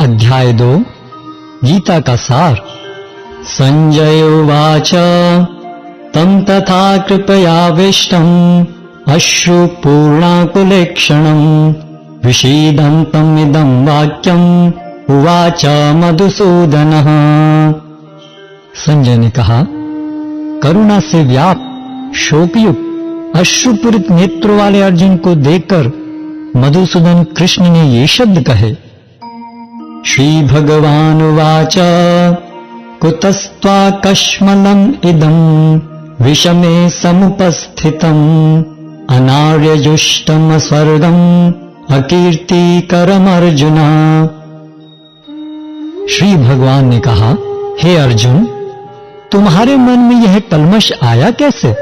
अध्याय 2 गीता का सार। संजय उवाच तं तथा कृपयाविष्टम् अश्रुपूर्णाकुलेक्षणम् विषीदन्तम् इदं वाक्यम् उवाच मधुसूदनः। संजय ने कहा, करुणा से व्याप्त शोकयुक्त अश्रुपूरित नेत्रों वाले अर्जुन को देखकर मधुसूदन कृष्ण ने ये शब्द कहे। श्री भगवान उवाच कुतस्त्वाकश्मलम् इदम् विषमे समुपस्थितम् अनार्यजुष्टम् स्वर्गम् अकीर्तिकरमर्जुन। श्री भगवान ने कहा, हे अर्जुन, तुम्हारे मन में यह कल्मश आया कैसे?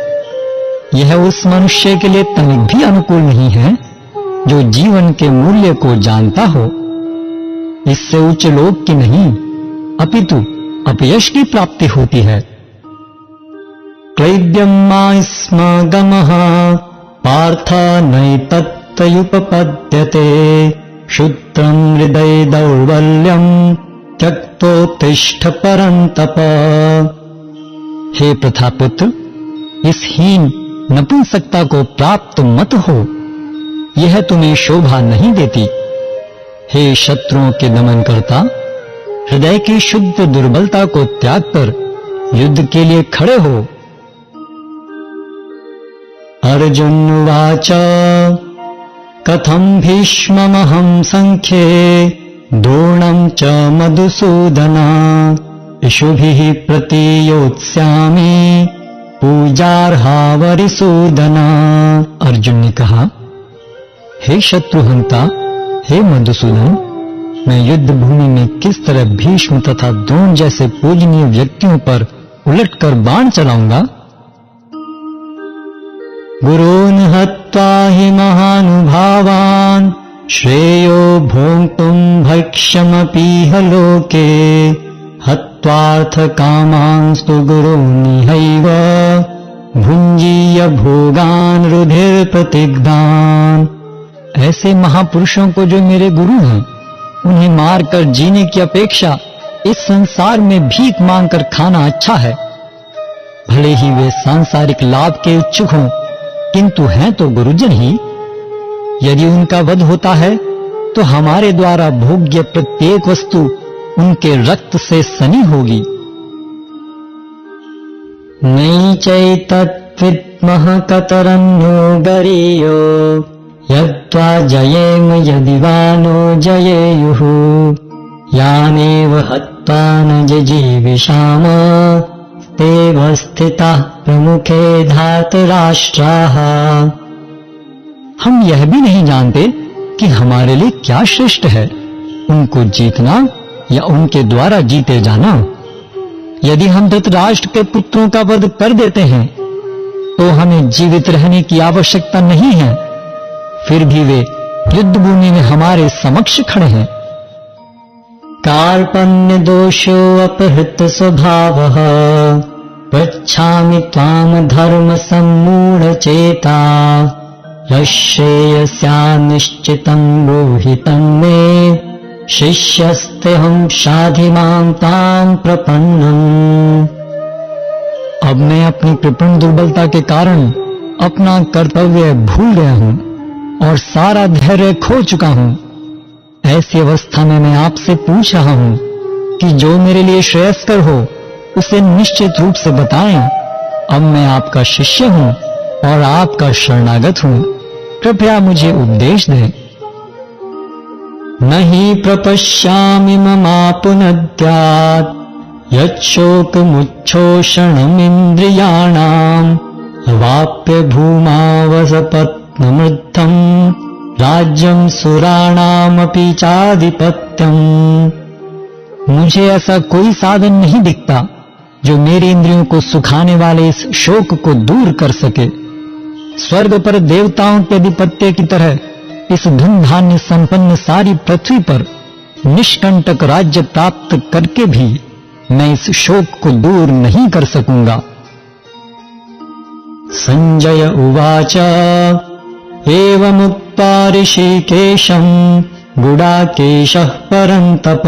यह उस मनुष्य के लिए तनिक भी अनुकूल नहीं है जो जीवन के मूल्य को जानता हो। इससे उच्च लोक की नहीं अपितु अपयश की प्राप्ति होती है। क्लैब्यं मास्मगमः पार्थ नैतत्तयुपपद्यते क्षुद्रं हृदये दौर्बल्यं त्यक्तोत्तिष्ठ परन्तप। हे प्रथापुत्र, इस हीन नपुंसकता को प्राप्त मत हो, यह तुम्हें शोभा नहीं देती। हे शत्रुओं के दमन करता, हृदय की शुद्ध दुर्बलता को त्याग कर युद्ध के लिए खड़े हो। अर्जुन उवाच कथं भीष्ममहं संख्ये द्रोणं च मधुसूदन इषुभिः प्रतियोत्स्यामि पूजार्हा वरिसूदन। अर्जुन ने कहा, हे शत्रुहंता, हे मधुसूदन, मैं युद्ध भूमि में किस तरह भीष्म तथा द्रोण जैसे पूजनीय व्यक्तियों पर उलटकर बाण चलाऊंगा? गुरून् हत्वा हि महानुभावान् श्रेयो भोक्तुम् भक्ष्यमपीह लोके हत्वार्थ कामांस्तु गुरूनिहैव भुञ्जीय भोगान् रुधिर प्रतिग्धान्। ऐसे महापुरुषों को जो मेरे गुरु हैं, उन्हें मारकर जीने की अपेक्षा इस संसार में भीख मांगकर खाना अच्छा है। भले ही वे सांसारिक लाभ के इच्छुक हों, किंतु हैं तो गुरुजन ही। यदि उनका वध होता है तो हमारे द्वारा भोग्य प्रत्येक वस्तु उनके रक्त से सनी होगी। नैचैतद्विद्मः कतरन्यो गरीयो यद्वा जयेम यदि वा नो जयेयुः यानेव हत्वा न जिजीविषाम तेव स्थिताः प्रमुखे धातराष्ट्राः। हम यह भी नहीं जानते कि हमारे लिए क्या श्रेष्ठ है, उनको जीतना या उनके द्वारा जीते जाना। यदि हम धृतराष्ट्र के पुत्रों का वध कर देते हैं तो हमें जीवित रहने की आवश्यकता नहीं है, फिर भी वे युद्ध भूमि में हमारे समक्ष खड़े हैं। कार्पण्य दोषो अपहृत स्वभावः पृच्छामि त्वाम धर्म सम्मूढ़ चेता यश्रेयस्या निश्चितं ब्रूहि तन्मे शिष्यस्तेऽहं शाधि मां तां प्रपन्नम्। अब मैं अपनी कृपण दुर्बलता के कारण अपना कर्तव्य भूल गया हूं और सारा धैर्य खो चुका हूं। ऐसी अवस्था में मैं आपसे पूछ रहा हूं कि जो मेरे लिए श्रेयस्कर हो उसे निश्चित रूप से बताएं। अब मैं आपका शिष्य हूं और आपका शरणागत हूं, कृपया मुझे उपदेश दें। नहि प्रपश्यामि ममापुनद्यात् यच्छोकमुच्छोषणमिन्द्रियाणाम् अवाप्य भूमावसपत्नमृद्धम् राज्यं सुराणामपि चाधिपत्यम्। मुझे ऐसा कोई साधन नहीं दिखता जो मेरी इंद्रियों को सुखाने वाले इस शोक को दूर कर सके। स्वर्ग पर देवताओं के अधिपत्य की तरह इस धन धान्य संपन्न सारी पृथ्वी पर निष्कंटक राज्य प्राप्त करके भी मैं इस शोक को दूर नहीं कर सकूंगा। संजय उवाच एवमुक्त्वा ऋषिकेशम् गुडाकेशः परन्तप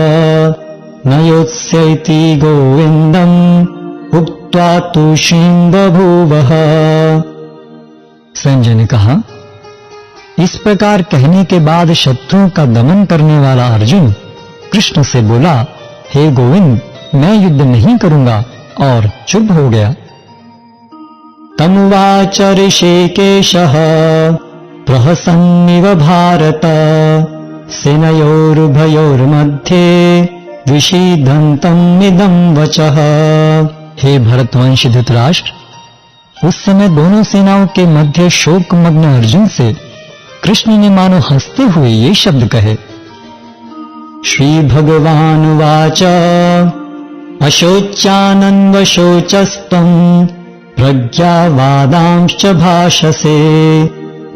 न योत्स्यैति गोविन्दम् उक्त्वा तूष्णीं बभूवः। संजय ने कहा, इस प्रकार कहने के बाद शत्रुओं का दमन करने वाला अर्जुन कृष्ण से बोला, हे गोविंद, मैं युद्ध नहीं करूंगा, और चुप हो गया। तमुवाच ऋषिकेशः प्रहसन्निव भारत सेनयोरुभयोर्मध्ये विषीदन्तम् इदं वचः। हे भरतवंशी धृतराष्ट्र, उस समय दोनों सेनाओं के मध्य शोकमग्न अर्जुन से कृष्ण ने मानो हंसते हुए ये शब्द कहे। श्री भगवानुवाच अशोच्यानन्वशोचस्त्वम् प्रज्ञावादांश्च भाषसे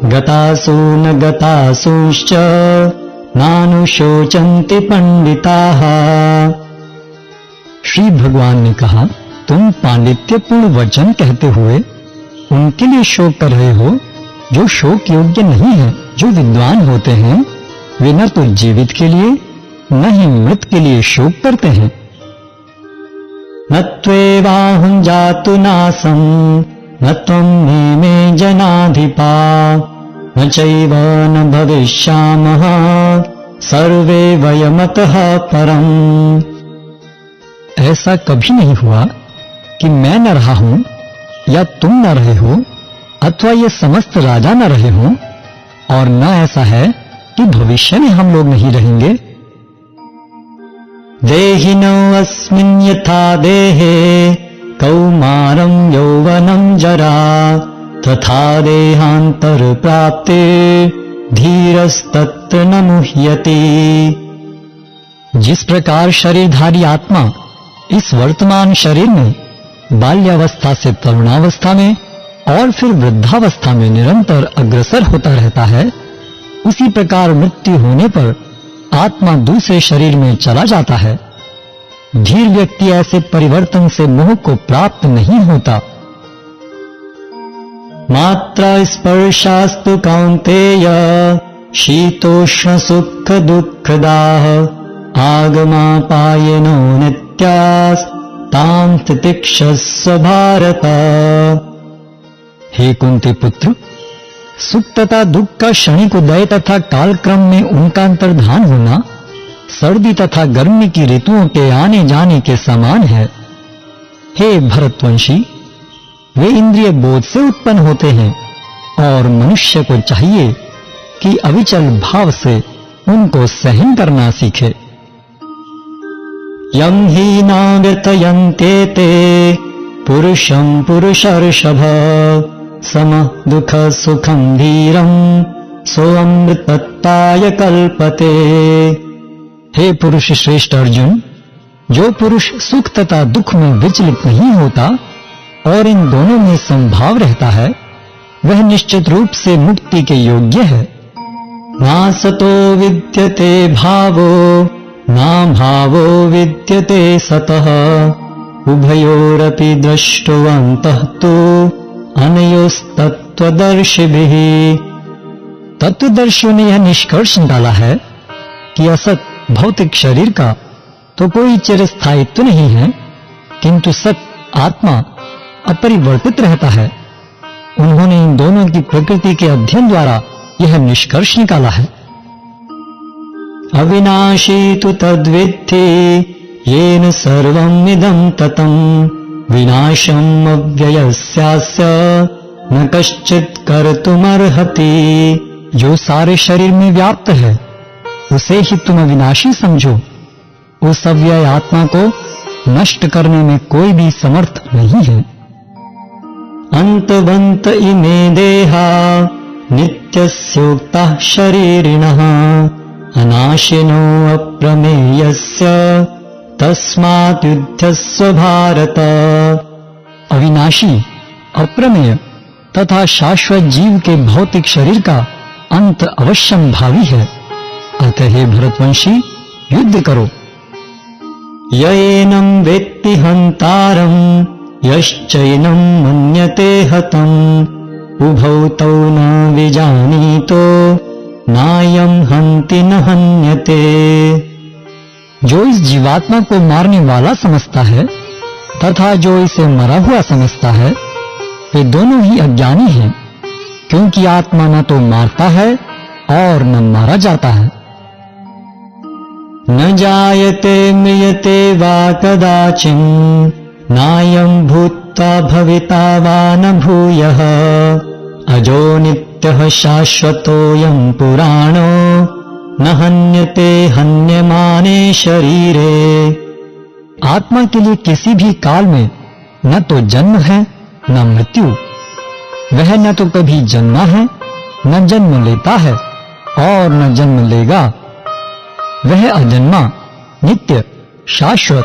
गतासु न गतासूश्च नानुशोचन्ति पंडिताः। श्री भगवान ने कहा, तुम पांडित्यपूर्ण वचन कहते हुए उनके लिए शोक कर रहे हो जो शोक योग्य नहीं है। जो विद्वान होते हैं वे न तो जीवित के लिए न ही मृत के लिए शोक करते हैं। न त्वेवाहं जातु नासं न त्वं मे जनाधिपा न चैव न भविष्यामः सर्वे वयमतः परम्। ऐसा कभी नहीं हुआ कि मैं न रहा हूं या तुम न रहे हो अथवा ये समस्त राजा न रहे हों, और न ऐसा है कि भविष्य में हम लोग नहीं रहेंगे। देहिनो अस्मिन् यथा देहे कौमारं यौवनं जरा तथा देहांतर प्राप्ते धीरस्तत्र न मुह्यति। जिस प्रकार शरीरधारी आत्मा इस वर्तमान शरीर में बाल्यावस्था से तरुणावस्था में और फिर वृद्धावस्था में निरंतर अग्रसर होता रहता है, उसी प्रकार मृत्यु होने पर आत्मा दूसरे शरीर में चला जाता है। धीर व्यक्ति ऐसे परिवर्तन से मोह को प्राप्त नहीं होता। मात्रा स्पर्शास्तु कौन्तेय शीतोष्ण सुख दुःखदाः आगमापायनो नित्यास् तां तितिक्षस्व भारत। हे कुंती पुत्र, सुख तथा दुख का क्षणिक उदय तथा कालक्रम में उनका अंतर्धान होना सर्दी तथा गर्मी की ऋतुओं के आने जाने के समान है। हे भरतवंशी, वे इंद्रिय बोध से उत्पन्न होते हैं और मनुष्य को चाहिए कि अविचल भाव से उनको सहन करना सीखे। यं हि न व्यथयन्ते ते पुरुषं पुरुषर्षभ समः दुःख सुखं धीरं सोऽमृतत्वाय कल्पते। हे पुरुष श्रेष्ठ अर्जुन, जो पुरुष सुख तथा दुख में विचलित नहीं होता और इन दोनों में समभाव रहता है, वह निश्चित रूप से मुक्ति के योग्य है। नासतो विद्यते भावो ना भावो विद्यते सतः उभयोरपि दृष्टवन्तः तु अनयोस्तत्त्वदर्शिभिः। तत्वदर्शियों ने यह निष्कर्ष निकाला है कि असत भौतिक शरीर का तो कोई चिरस्थायित्व नहीं है, किंतु सत आत्मा अपरिवर्तित रहता है। उन्होंने इन दोनों की प्रकृति के अध्ययन द्वारा यह निष्कर्ष निकाला है। अविनाशी तु तद्विद्धि येन सर्वम् इदं ततम् विनाशम् अव्ययस्यास्य न कश्चित् कर्तुमर्हति। जो सारे शरीर में व्याप्त है उसे ही तुम अविनाशी समझो। उस अव्यय आत्मा को नष्ट करने में कोई भी समर्थ नहीं है। अंतवंत इमे देहा नित्यस्योक्ताः शरीरिणः अनाशिनो अप्रमेयस्य तस्मात् युध्यस्व भारत। अविनाशी, अप्रमेय तथा शाश्वत जीव के भौतिक शरीर का अंत अवश्यम भावी है। अतः हे भरतवंशी, युद्ध करो। येनं वेत्ति हन्तारं यश्चैनं मन्यते हतम् उभौ तौ न विजानीतो नायं हन्ति न हन्यते। जो इस जीवात्मा को मारने वाला समझता है तथा जो इसे मरा हुआ समझता है, वे दोनों ही अज्ञानी हैं, क्योंकि आत्मा न तो मारता है और न मारा जाता है। न जायते म्रियते वा कदाचिन्, नायं भूत्वा भविता वा न भूयः, अजो नित्यः शाश्वतोऽयं पुराणो, न हन्यते हन्यमाने शरीरे। आत्मा के लिए किसी भी काल में न तो जन्म है न मृत्यु। वह न तो कभी जन्मा है न जन्म लेता है और न जन्म लेगा। वह अजन्मा, नित्य, शाश्वत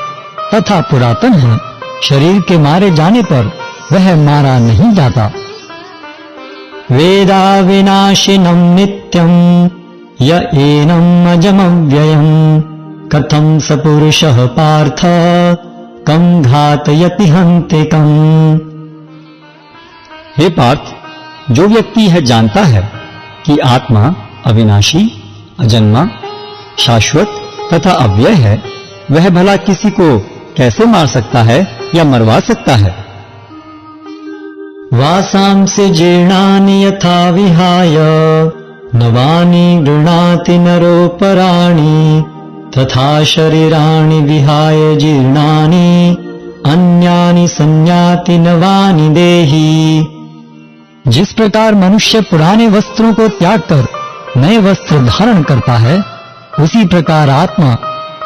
तथा पुरातन है। शरीर के मारे जाने पर वह मारा नहीं जाता। वेदा विनाशिनं नित्यं य एनम् अजमव्ययम्, कथं स पुरुषः पार्थ कं घातयति हन्तिकम्। हे पार्थ, जो व्यक्ति यह जानता है कि आत्मा अविनाशी, अजन्मा, शाश्वत तथा अव्यय है, वह भला किसी को कैसे मार सकता है या मरवा सकता है। वासांसि जीर्णानि यथा विहाय, नवानि गृह्णाति नरोपराणि, तथा शरीराणि विहाय जीर्णानि, अन्यानि संयाति नवानि देहि। जिस प्रकार मनुष्य पुराने वस्त्रों को त्याग कर नए वस्त्र धारण करता है, उसी प्रकार आत्मा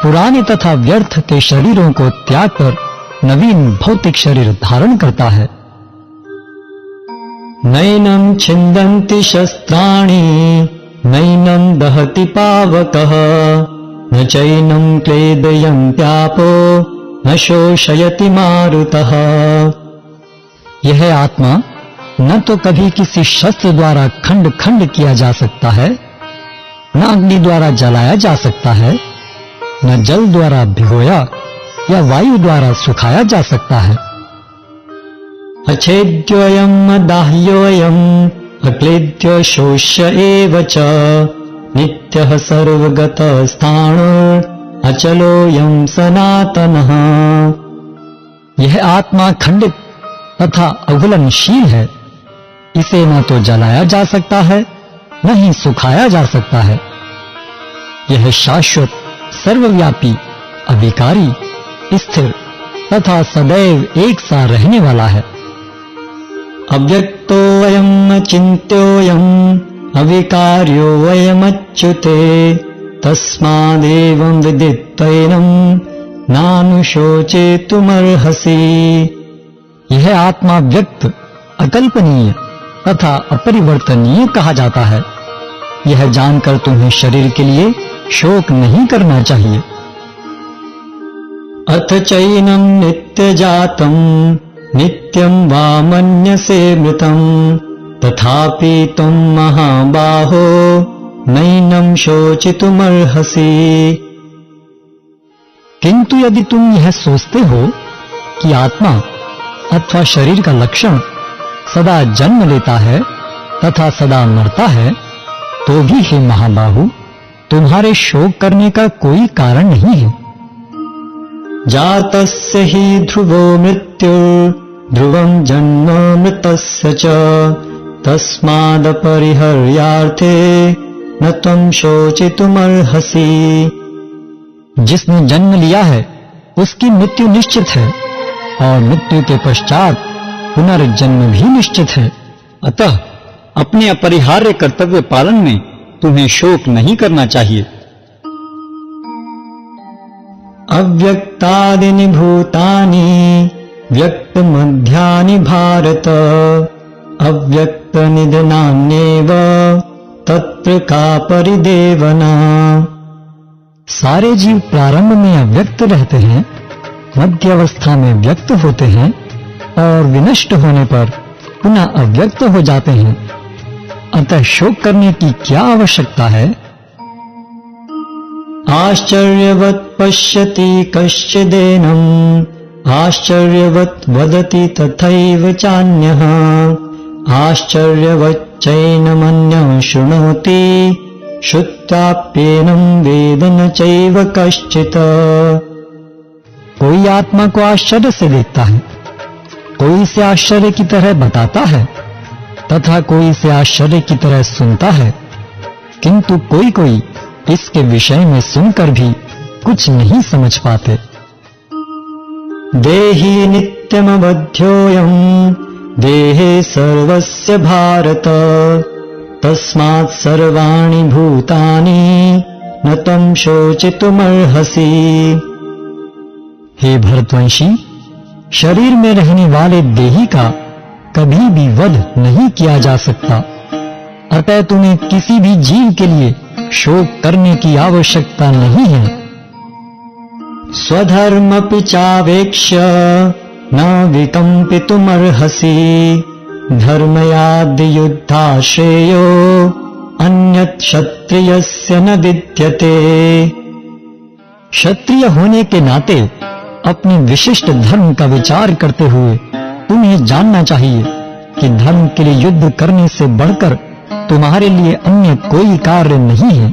पुराने तथा व्यर्थ के शरीरों को त्याग कर नवीन भौतिक शरीर धारण करता है। नैनं छिन्दन्ति शस्त्राणि, नैनं दहति पावकः, न चैनं क्लेदयन्त्यापो, न शोषयति मारुतः। यह आत्मा न तो कभी किसी शस्त्र द्वारा खंड खंड किया जा सकता है, न अग्नि द्वारा जलाया जा सकता है, न जल द्वारा भिगोया या वायु द्वारा सुखाया जा सकता है। अच्छेद्योऽयम् अदाह्योऽयम्, अक्लेद्यो शोष्य एव च, नित्यः सर्वगतः स्थाणुर्, अचलोऽयम् सनातनः। यह आत्मा खंडित तथा अघुलनशील है। इसे न तो जलाया जा सकता है न ही सुखाया जा सकता है। यह शाश्वत, सर्वव्यापी, अविकारी, स्थिर तथा सदैव एक सा रहने वाला है। अव्यक्तोऽयम् अचिन्त्योऽयम्, अविकार्योऽयमच्युते, तस्मादेवं विदित्वैनं नानुशोचेतुमर्हसि। यह आत्मा व्यक्त, अकल्पनीय तथा अपरिवर्तनीय कहा जाता है। यह जानकर तुम्हें शरीर के लिए शोक नहीं करना चाहिए। अथ चैनं नित्यजातं, नित्यं वा मन्यसे मृतं, तथापि त्वं महाबाहो नैनं शोचितुमर्हसि। किंतु यदि तुम यह सोचते हो कि आत्मा अथवा शरीर का लक्षण सदा जन्म लेता है तथा सदा मरता है, तो भी हे महाबाहु, तुम्हारे शोक करने का कोई कारण नहीं है। जातस्य हि ध्रुवो मृत्युर्, ध्रुवं जन्म मृतस्य च, तस्मादपरिहर्यार्थे न त्वं शोचितुमर्हसि। जिसने जन्म लिया है उसकी मृत्यु निश्चित है और मृत्यु के पश्चात पुनर्जन्म भी निश्चित है। अतः अपने अपरिहार्य कर्तव्य पालन में तुम्हें शोक नहीं करना चाहिए। अव्यक्तादीनि भूतानि व्यक्तमध्यानि भारत, अव्यक्तनिधनान्येव तत्र का परिदेवना। सारे जीव प्रारंभ में अव्यक्त रहते हैं, मध्य अवस्था में व्यक्त होते हैं और विनष्ट होने पर पुनः अव्यक्त हो जाते हैं। अतः शोक करने की क्या आवश्यकता है। आश्चर्यवत् पश्यति कश्चिदेनम्, आश्चर्यवत् वदति तथैव चान्यः, आश्चर्यवच्चैनमन्यः शृणोति श्रुत्वाप्येनं वेद न चैव कश्चित्। कोई आत्मा को आश्चर्य से देखता है, कोई इसे आश्चर्य की तरह बताता है तथा कोई इसे आश्चर्य की तरह सुनता है, किंतु कोई कोई इसके विषय में सुनकर भी कुछ नहीं समझ पाते। देहि नित्यमवध्योऽयं देहे सर्वस्य भारत, तस्मात् सर्वाणि भूतानि न त्वं शोचितुमर्हसि। हे भरतवंशी, शरीर में रहने वाले देही का कभी भी वध नहीं किया जा सकता, अतः तुम्हें किसी भी जीव के लिए शोक करने की आवश्यकता नहीं है। स्वधर्मपि चावेक्ष्य न विकम्पितुमर्हसि, धर्मयाद् युद्धाश्रेयो अन्यत् क्षत्रियस्य न विद्यते। क्षत्रिय होने के नाते अपने विशिष्ट धर्म का विचार करते हुए तुम्हें जानना चाहिए कि धर्म के लिए युद्ध करने से बढ़कर तुम्हारे लिए अन्य कोई कार्य नहीं है,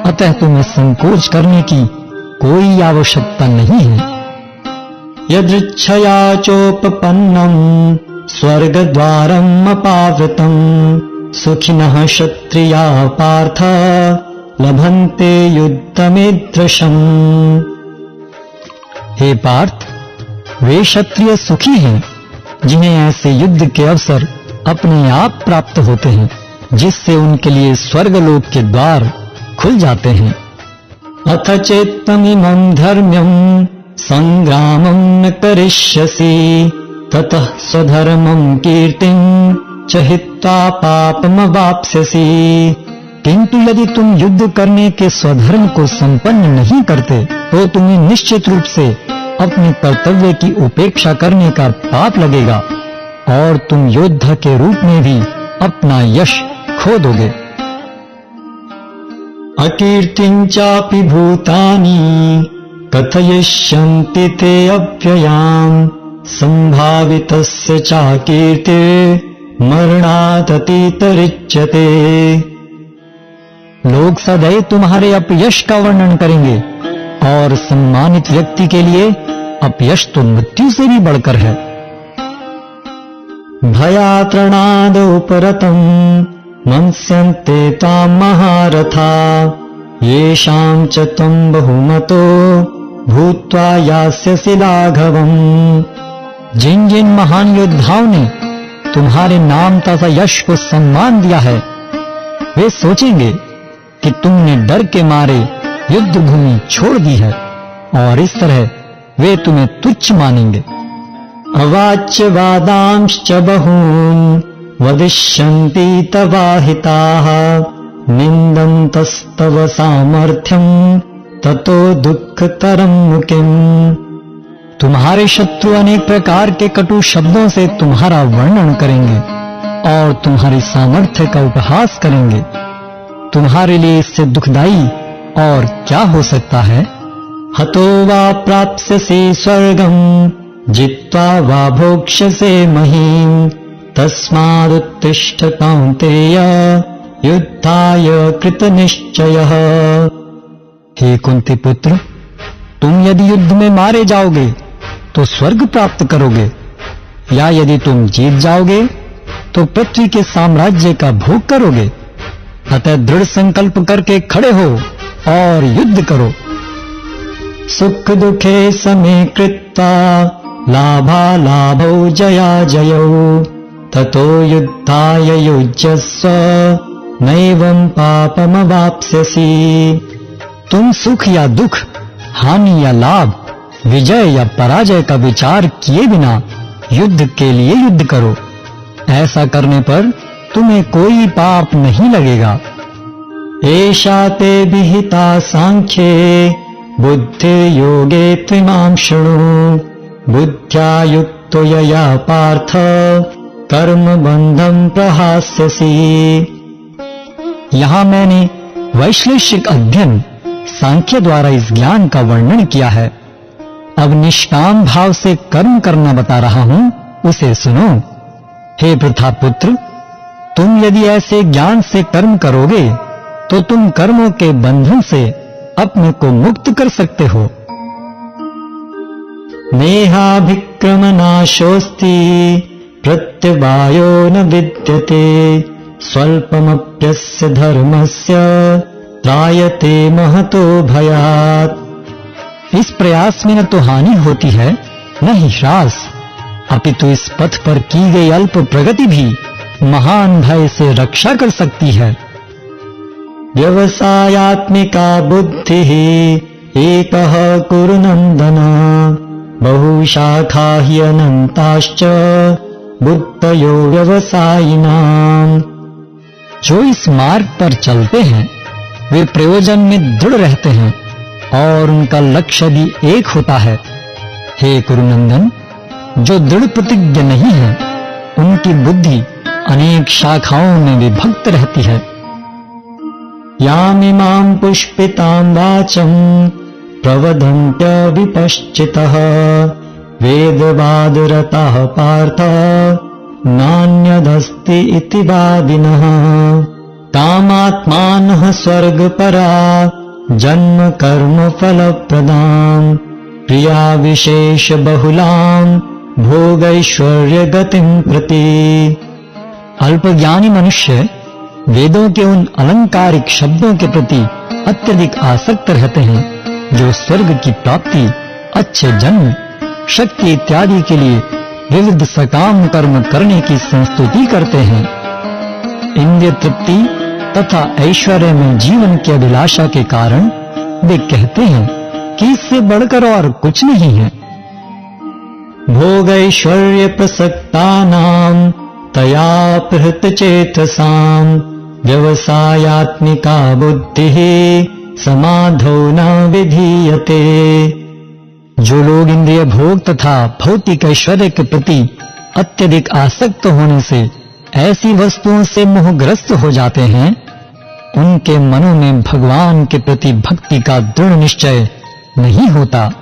अतः तुम्हें संकोच करने की कोई आवश्यकता नहीं है। यदृच्छया चोपपन्नं स्वर्गद्वारम् अपावृतं, सुखिनः क्षत्रिया पार्थ लभन्ते युद्धमीदृशम्। हे पार्थ, वे क्षत्रिय सुखी हैं जिन्हें ऐसे युद्ध के अवसर अपने आप प्राप्त होते हैं, जिससे उनके लिए स्वर्गलोक के द्वार खुल जाते हैं। अथ चेत्तमिमं धर्म्यं संग्रामं न करिष्यसि, ततः स्वधर्मं कीर्तिं च हित्वा पापमवाप्स्यसि। किंतु यदि तुम युद्ध करने के स्वधर्म को संपन्न नहीं करते तो तुम्हें निश्चित रूप से अपने कर्तव्य की उपेक्षा करने का पाप लगेगा और तुम योद्धा के रूप में भी अपना यश खो दोगे। अकीर्तिं चापि भूतानि कथयिष्यन्ति ते अव्ययाम्, संभावितस्य चाकीर्तिर् मरणादतितरिच्यते। लोग सदैव तुम्हारे अपयश का वर्णन करेंगे और सम्मानित व्यक्ति के लिए अपयश तो मृत्यु से भी बढ़कर है। भयात्रणादोपरतम् मंस्यन्ते त्वां महारथा, येषां च त्वं बहुमतो भूत्वा यास्यसि लाघवम्। जिन जिन महान योद्धाओं ने तुम्हारे नाम तथा यश को सम्मान दिया है, वे सोचेंगे कि तुमने डर के मारे युद्ध भूमि छोड़ दी है और इस तरह वे तुम्हें तुच्छ मानेंगे। अवाच्य वादांश्च बहून् वदिष्यन्ति तवाहिताः, निन्दन्तस्तव सामर्थ्यं ततो दुःखतरं किम्। तुम्हारे शत्रु अनेक प्रकार के कटु शब्दों से तुम्हारा वर्णन करेंगे और तुम्हारी सामर्थ्य का उपहास करेंगे। तुम्हारे लिए इससे दुखदाई और क्या हो सकता है। हतो वा प्राप्स्यसि स्वर्गम्, जित्वा वा भोक्ष्यसे महीम्, तस्मादुत्तिष्ठ कौन्तेय युद्धाय कृतनिश्चयः। हे कुंती पुत्र, तुम यदि युद्ध में मारे जाओगे तो स्वर्ग प्राप्त करोगे, या यदि तुम जीत जाओगे तो पृथ्वी के साम्राज्य का भोग करोगे। अतः दृढ़ संकल्प करके खड़े हो और युद्ध करो। सुख दुखे समे कृत्वा लाभालाभौ जया जयौ, ततो युद्धाय युज्यस्व नैवं पापमवाप्स्यसि। तुम सुख या दुख, हानि या लाभ, विजय या पराजय का विचार किए बिना युद्ध के लिए युद्ध करो। ऐसा करने पर तुम्हें कोई पाप नहीं लगेगा। एषा ते विहिता सांख्ये बुद्धिर्योगे त्विमां शृणु, बुद्ध्या युक्तो यया पार्थ कर्मबन्धं प्रहास्यसि। यहाँ मैंने वैश्लेषिक अध्ययन सांख्य द्वारा इस ज्ञान का वर्णन किया है। अब निष्काम भाव से कर्म करना बता रहा हूं, उसे सुनो। हे प्रथापुत्र, तुम यदि ऐसे ज्ञान से कर्म करोगे तो तुम कर्मों के बंधन से अपने को मुक्त कर सकते हो। नेहाभिक्रमनाशोऽस्ति प्रत्यवायो न विद्यते स्वल्पमप्यस्य धर्मस्य त्रायते महतो भयात्। इस प्रयास में न तो हानि होती है न ही ह्रास, अपितु इस पथ पर की गई अल्प प्रगति भी महान भय से रक्षा कर सकती है। व्यवसायात्मिका बुद्धिः एकः कुरु नन्दन बहुशाखा हि अनन्ताश्च बुद्धयो व्यवसायिनाम्। जो इस मार्ग पर चलते हैं वे प्रयोजन में दृढ़ रहते हैं और उनका लक्ष्य भी एक होता है। हे कुरुनंदन, जो दृढ़ प्रतिज्ञ नहीं है उनकी बुद्धि अनेक शाखाओं में विभक्त रहती है। यामिमां पुष्पितां वाचं प्रवदन्त्य विपश्चितः वेदवादरताः पार्थ नान्यदस्ति इति वादिनः। कामात्मानः स्वर्गपरा जन्म कर्म फलप्रदां प्रिया विशेष बहुलां भोगैश्वर्य गतिं प्रति। अल्पज्ञानी मनुष्य वेदों के उन अलंकारिक शब्दों के प्रति अत्यधिक आसक्त रहते हैं जो स्वर्ग की प्राप्ति, अच्छे जन्म, शक्ति इत्यादि के लिए विविध सकाम कर्म करने की संस्तुति करते हैं। इंद्रिय तृप्ति तथा ऐश्वर्य में जीवन की अभिलाषा के कारण वे कहते हैं कि इससे बढ़कर और कुछ नहीं है। भोगैश्वर्य प्रसक्तानां तया प्रहृत चेतसां व्यवसायात्मिका बुद्धिः समाधौ न विधीयते। जो लोग इंद्रिय भोग तथा भौतिक ऐश्वर्य के प्रति अत्यधिक आसक्त होने से ऐसी वस्तुओं से मोहग्रस्त हो जाते हैं, उनके मनों में भगवान के प्रति भक्ति का दृढ़ निश्चय नहीं होता।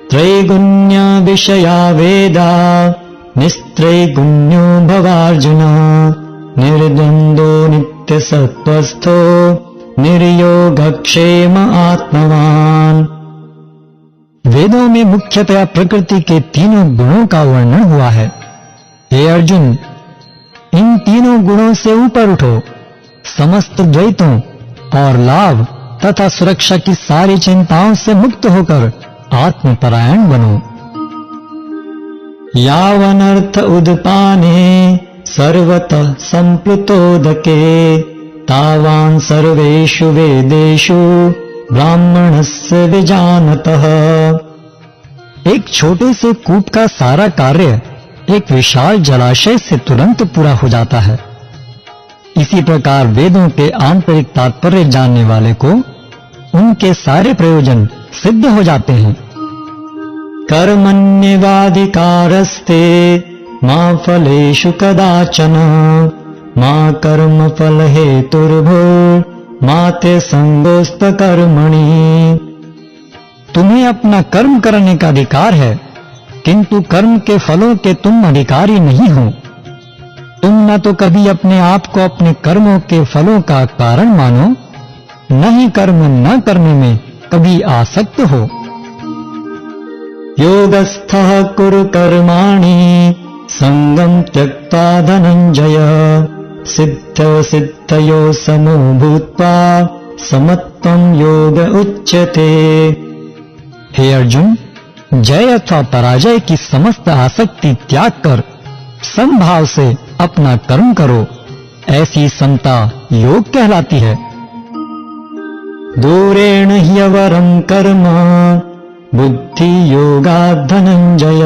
त्रैगुण्य विषया वेदा निस्त्रैगुण्यो भवार्जुन निर्द्वन्द्वो नित्य सत्वस्थो निर्योगक्षेम आत्मवान। वेदों में मुख्यतया प्रकृति के तीनों गुणों का वर्णन हुआ है। हे अर्जुन, इन तीनों गुणों से ऊपर उठो, समस्त द्वैतों और लाभ तथा सुरक्षा की सारी चिंताओं से मुक्त होकर आत्मपरायण बनो। यावनर्थ उदपाने सर्वतः संप्लुतोदके तावान् सर्वेषु वेदेषु ब्राह्मणस्य विजानतः। एक छोटे से कूप का सारा कार्य एक विशाल जलाशय से तुरंत पूरा हो जाता है। इसी प्रकार वेदों के आंतरिक तात्पर्य जानने वाले को उनके सारे प्रयोजन सिद्ध हो जाते हैं। कर्मण्येवाधिकारस्ते मा फलेषु कदाचन मा कर्म फल हेतुर्भो मा ते संगोस्त कर्मणि। तुम्हें अपना कर्म करने का अधिकार है, किंतु कर्म के फलों के तुम अधिकारी नहीं हो। तुम न तो कभी अपने आप को अपने कर्मों के फलों का कारण मानो, न ही कर्म न करने में कभी आसक्त हो। योगस्थः कुरु कर्माणि संगं त्यक्त्वा धनंजय सिद्धौ सिद्धयो समो भूत्वा समत्वं योग उच्यते। हे अर्जुन, जय अथवा पराजय की समस्त आसक्ति त्याग कर समभाव से अपना कर्म करो, ऐसी समता योग कहलाती है। दूरेण ह्यवरं कर्म बुद्धि योगात् धनंजय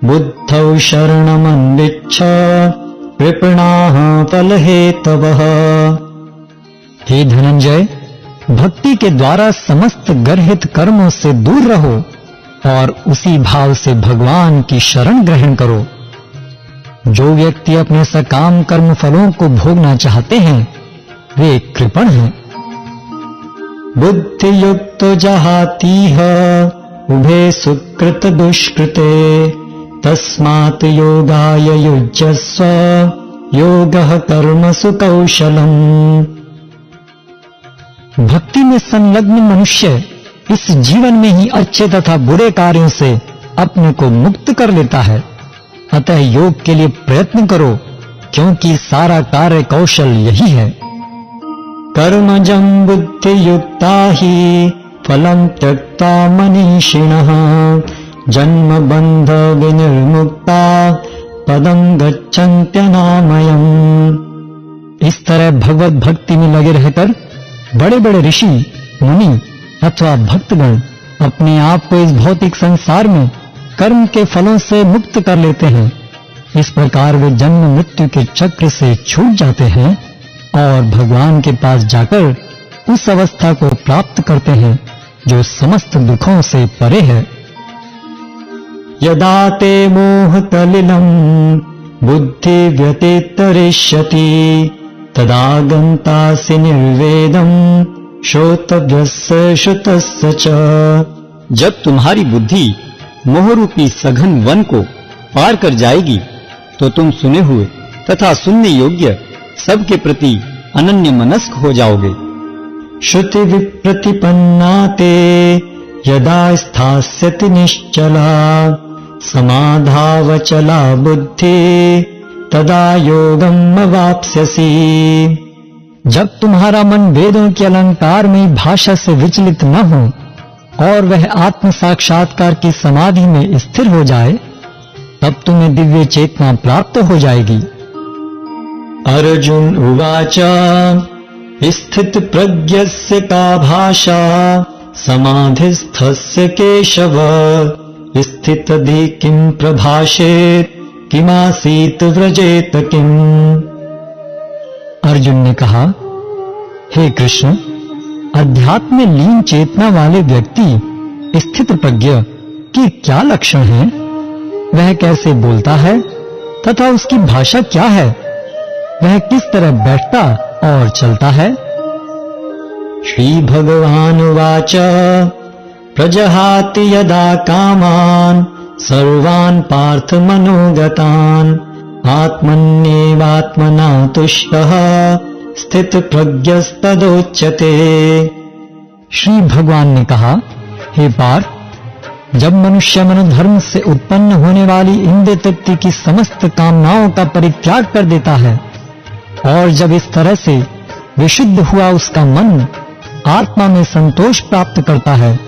बुद्धौ शरणमन्विच्छ कृपणाः फलहेतवः। हे धनंजय, भक्ति के द्वारा समस्त गर्हित कर्मों से दूर रहो और उसी भाव से भगवान की शरण ग्रहण करो। जो व्यक्ति अपने सकाम कर्म फलों को भोगना चाहते हैं वे कृपण हैं। बुद्धि युक्तो जहातीह उभे सुकृत दुष्कृते तस्मात् योगाय युज्यस्व योगः कर्मसु कौशलम्। भक्ति में संलग्न मनुष्य इस जीवन में ही अच्छे तथा बुरे कार्यों से अपने को मुक्त कर लेता है। अतः योग के लिए प्रयत्न करो, क्योंकि सारा कार्य कौशल यही है। कर्मजं बुद्धियुक्ता हि फलं त्यक्ता मनीषिणः जन्म बंध विनिर्मुक्ता पदं गच्छन्त्यनामयम्। इस तरह भगवत भक्ति में लगे रहकर बड़े बड़े ऋषि, मुनि अथवा भक्तगण अपने आप को इस भौतिक संसार में कर्म के फलों से मुक्त कर लेते हैं। इस प्रकार वे जन्म मृत्यु के चक्र से छूट जाते हैं और भगवान के पास जाकर उस अवस्था को प्राप्त करते हैं जो समस्त दुखों से परे है। यदा ते मोह कलिलं बुद्धि व्यतितरिष्यति तदा गन्तासि निर्वेदं श्रोतव्यस्य श्रुतस्य च। जब तुम्हारी बुद्धि मोहरूपी सघन वन को पार कर जाएगी तो तुम सुने हुए तथा सुनने योग्य सबके प्रति अनन्य मनस्क हो जाओगे। श्रुति विप्रतिपन्ना ते यदा स्थास्यति निश्चला समाधावचला बुद्धि तदा योगम अवाप्स्यसि। जब तुम्हारा मन वेदों के अलंकार में भाषा से विचलित न हो और वह आत्म साक्षात्कार की समाधि में स्थिर हो जाए, तब तुम्हें दिव्य चेतना प्राप्त हो जाएगी। अर्जुन उवाच स्थित प्रज्ञस्य का भाषा समाधिस्थस्य केशव स्थितधि किं प्रभाषेत किमासीत व्रजेत किम। अर्जुन ने कहा, हे कृष्ण, अध्यात्म में लीन चेतना वाले व्यक्ति स्थित प्रज्ञ की क्या लक्षण है? वह कैसे बोलता है तथा उसकी भाषा क्या है? वह किस तरह बैठता और चलता है? श्री भगवान वाच प्रजहाति यदा कामान सर्वान् पार्थ मनोगतान् आत्मन्येवात्मना तुष्टः स्थित प्रज्ञस्तदोच्यते। श्री भगवान ने कहा, हे पार्थ, जब मनुष्य मनोधर्म से उत्पन्न होने वाली इंद्रिय तृप्ति की समस्त कामनाओं का परित्याग कर देता है और जब इस तरह से विशुद्ध हुआ उसका मन आत्मा में संतोष प्राप्त करता है,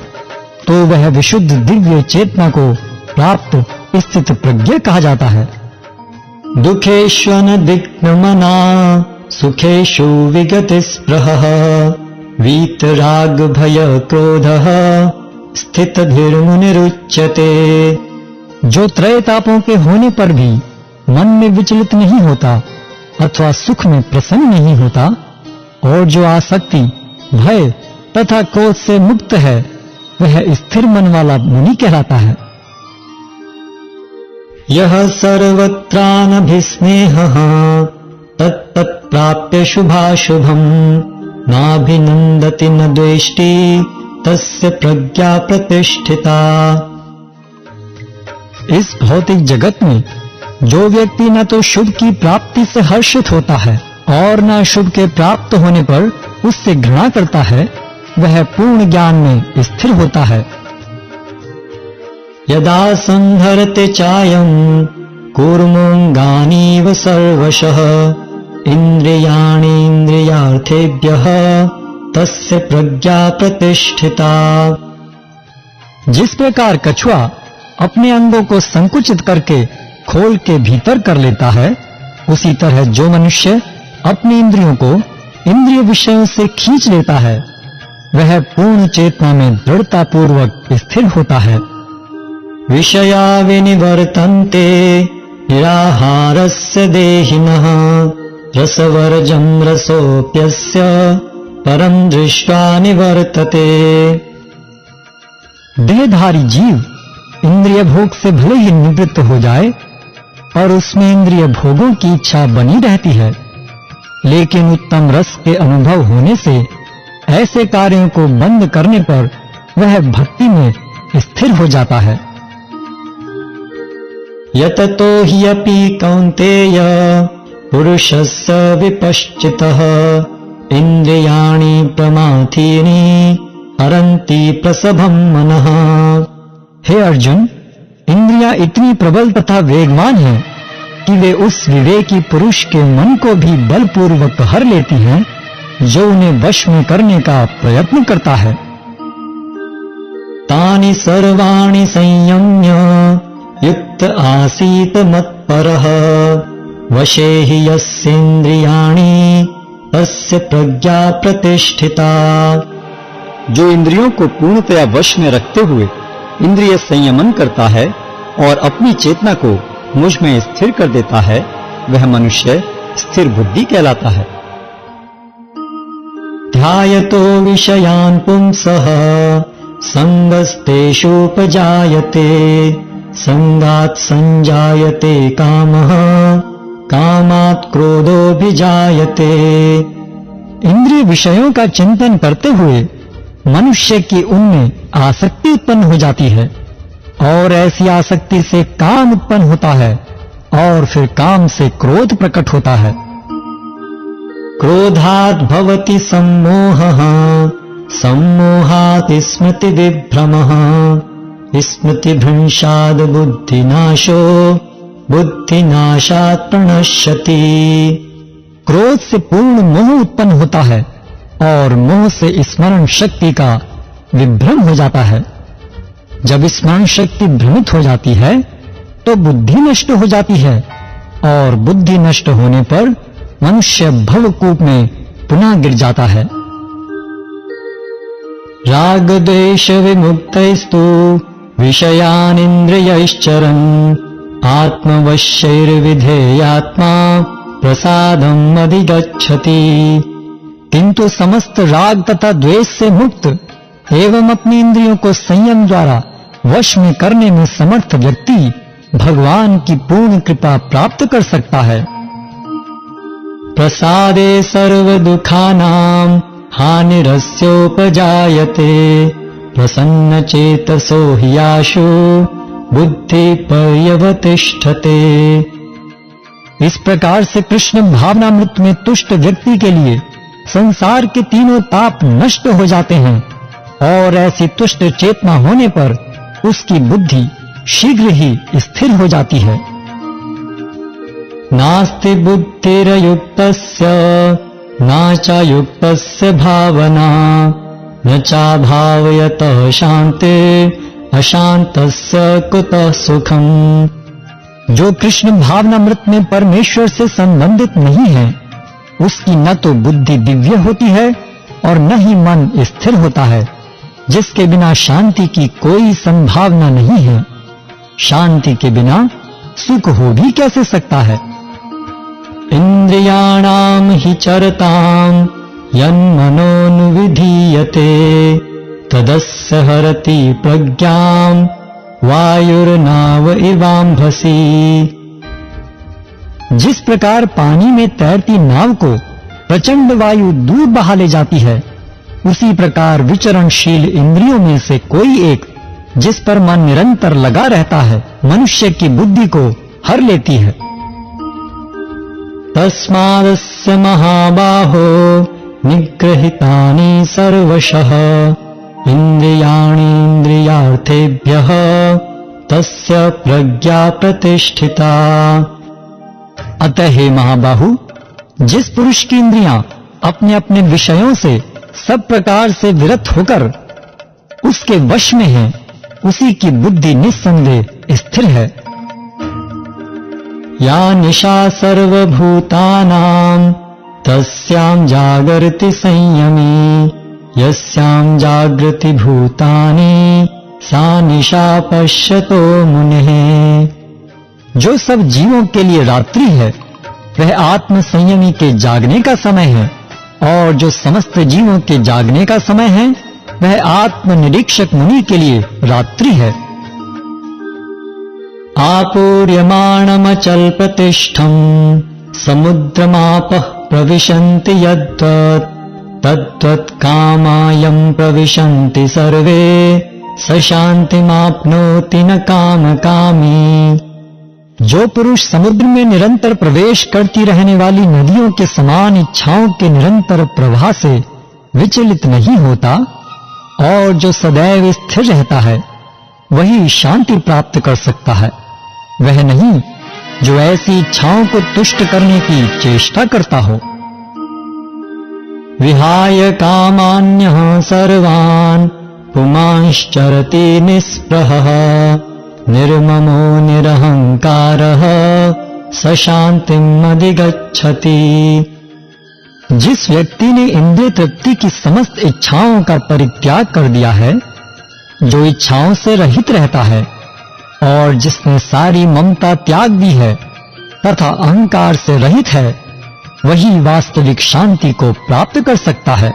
तो वह विशुद्ध दिव्य चेतना को प्राप्त स्थित प्रज्ञ कहा जाता है। दुखेष्वनदिग्नमना सुखेषु विगतस्पृहः वीतराग भय क्रोधः स्थितधीर्मुनिरुच्यते। जो त्रय तापों के होने पर भी मन में विचलित नहीं होता अथवा सुख में प्रसन्न नहीं होता और जो आसक्ति, भय तथा क्रोध से मुक्त है, वह स्थिर मन वाला मुनि कहलाता है। यह सर्वत्रानभिस्नेहः तत्तत्प्राप्य शुभाशुभम् नाभिनन्दति न द्वेष्टि तस्य प्रज्ञा प्रतिष्ठिता। इस भौतिक जगत में जो व्यक्ति न तो शुभ की प्राप्ति से हर्षित होता है और न शुभ के प्राप्त होने पर उससे घृणा करता है, वह पूर्ण ज्ञान में स्थिर होता है। यदा संहरते चायं कूर्मोऽङ्गानीव सर्वशः इन्द्रियाणीन्द्रियार्थेभ्यः तस्य प्रज्ञा प्रतिष्ठिता। जिस प्रकार कछुआ अपने अंगों को संकुचित करके खोल के भीतर कर लेता है, उसी तरह जो मनुष्य अपनी इंद्रियों को इंद्रिय विषयों से खींच लेता है, वह पूर्ण चेतना में दृढ़ता पूर्वक स्थिर होता है। विषया विनिवर्तन्ते निराहारस्य देहिनः रसवर्जं रसोऽप्यस्य परं दृष्ट्वा निवर्तते। देहधारी जीव इंद्रिय भोग से भले ही निवृत्त हो जाए और उसमें इंद्रिय भोगों की इच्छा बनी रहती है, लेकिन उत्तम रस के अनुभव होने से ऐसे कार्यों को बंद करने पर वह भक्ति में स्थिर हो जाता है। यततो हि अपि कौन्तेय पुरुषस्य विपश्चितः इंद्रियाणि प्रमाथीनि हरन्ति प्रसभं मनः। हे अर्जुन, इंद्रियां इतनी प्रबल तथा वेगवान हैं कि वे उस विवेकी पुरुष के मन को भी बलपूर्वक हर लेती हैं जो उन्हें वश में करने का प्रयत्न करता है। तानि सर्वाणि संयम्य युक्त आसीत मत्परः वशे हि यस्येन्द्रियाणि तस्य प्रज्ञा प्रतिष्ठिता। जो इंद्रियों को पूर्णतया वश में रखते हुए इंद्रिय संयमन करता है और अपनी चेतना को मुझ में स्थिर कर देता है, वह मनुष्य स्थिर बुद्धि कहलाता है। ध्यायतो विषयान् पुंसः संगस्तेषुपजायते संगात् संजायते कामः कामात् क्रोधोऽभिजायते। इंद्रिय विषयों का चिंतन करते हुए मनुष्य की उनमें आसक्ति उत्पन्न हो जाती है और ऐसी आसक्ति से काम उत्पन्न होता है और फिर काम से क्रोध प्रकट होता है। क्रोधात् भवति सम्मोहः सम्मोहात् स्मृति विभ्रमः स्मृतिभ्रंशात् बुद्धिनाशो बुद्धिनाशात् प्रणश्यति। क्रोध से पूर्ण मोह उत्पन्न होता है और मोह से स्मरण शक्ति का विभ्रम हो जाता है। जब स्मरण शक्ति भ्रमित हो जाती है तो बुद्धि नष्ट हो जाती है और बुद्धि नष्ट होने पर मनुष्य भवकूप में पुनः गिर जाता है। राग द्वेष विमुक्तैस्तु विषयान् इंद्रियैश्चरन् आत्मवश्यैर्विधेयात्मा प्रसादम् अधिगच्छति। किंतु समस्त राग तथा द्वेष से मुक्त एवं अपनी इंद्रियों को संयम द्वारा वश में करने में समर्थ व्यक्ति भगवान की पूर्ण कृपा प्राप्त कर सकता है। प्रसादे सर्व दुखानां हानिरस्योपजायते प्रसन्न चेतसो हि आशु बुद्धि पर्यवतिष्ठते। इस प्रकार से कृष्ण भावनामृत में तुष्ट व्यक्ति के लिए संसार के तीनों ताप नष्ट हो जाते हैं और ऐसी तुष्ट चेतना होने पर उसकी बुद्धि शीघ्र ही स्थिर हो जाती है। नास्ति बुद्धिरयुक्तस्य न चायुक्तस्य भावना न चाभावयतः शान्ते अशान्तस्य कुतः सुखम्। जो कृष्ण भावनामृत में परमेश्वर से संबंधित नहीं है उसकी न तो बुद्धि दिव्य होती है और न ही मन स्थिर होता है, जिसके बिना शांति की कोई संभावना नहीं है। शांति के बिना सुख हो भी कैसे सकता है। इंद्रियाणाम हि चरताम यन्मनोनुविधीयते तदस्य हरति प्रज्ञाम वायुर्नाव इवाम्भसी। जिस प्रकार पानी में तैरती नाव को प्रचंड वायु दूर बहा ले जाती है, उसी प्रकार विचरणशील इंद्रियों में से कोई एक जिस पर मन निरंतर लगा रहता है मनुष्य की बुद्धि को हर लेती है। तस्मादस्य महाबाहो निग्रहितानि सर्वशः इंद्रियाणीन्द्रियार्थेभ्यः तस्य प्रज्ञा प्रतिष्ठिता। अतः हे महाबाहु, जिस पुरुष की इंद्रियां अपने अपने विषयों से सब प्रकार से विरत होकर उसके वश में है, उसी की बुद्धि निस्संदेह स्थिर है। या निशा सर्वभूतानां तस्यां जागर्ति संयमी यस्यां जागृति भूतानि सा निशा पश्यतो मुनिः। जो सब जीवों के लिए रात्रि है वह आत्म संयमी के जागने का समय है, और जो समस्त जीवों के जागने का समय है वह आत्म निरीक्षक मुनि के लिए रात्रि है। आपूर्यमाणमचल प्रतिष्ठम् समुद्रमापः प्रविशन्ति यद्वत् तद्वत् कामायं प्रविशन्ति सर्वे स शान्तिमाप्नोति न कामकामी। जो पुरुष समुद्र में निरंतर प्रवेश करती रहने वाली नदियों के समान इच्छाओं के निरंतर प्रवाह से विचलित नहीं होता और जो सदैव स्थिर रहता है, वही शांति प्राप्त कर सकता है। वह नहीं जो ऐसी इच्छाओं को तुष्ट करने की चेष्टा करता हो। विहाय कामान्यः सर्वान् पुमांश्चरति निःस्पृहः निर्ममो निरहंकारः स शांतिम् अधिगच्छति। जिस व्यक्ति ने इंद्रिय तृप्ति की समस्त इच्छाओं का परित्याग कर दिया है, जो इच्छाओं से रहित रहता है और जिसने सारी ममता त्याग दी है तथा अहंकार से रहित है, वही वास्तविक शांति को प्राप्त कर सकता है।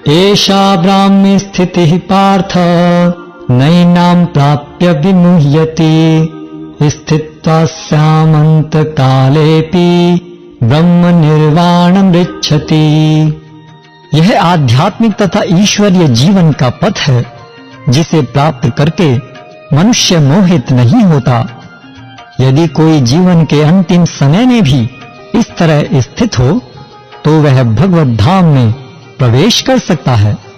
एषा ब्राह्मी स्थितिः पार्थ नैनां प्राप्य विमुह्यति स्थित्वा स्यामन्त कालेपि ब्रह्म निर्वाणम् ऋच्छति। यह आध्यात्मिक तथा ईश्वरीय जीवन का पथ है, जिसे प्राप्त करके मनुष्य मोहित नहीं होता। यदि कोई जीवन के अंतिम समय में भी इस तरह स्थित हो, तो वह भगवत धाम में प्रवेश कर सकता है।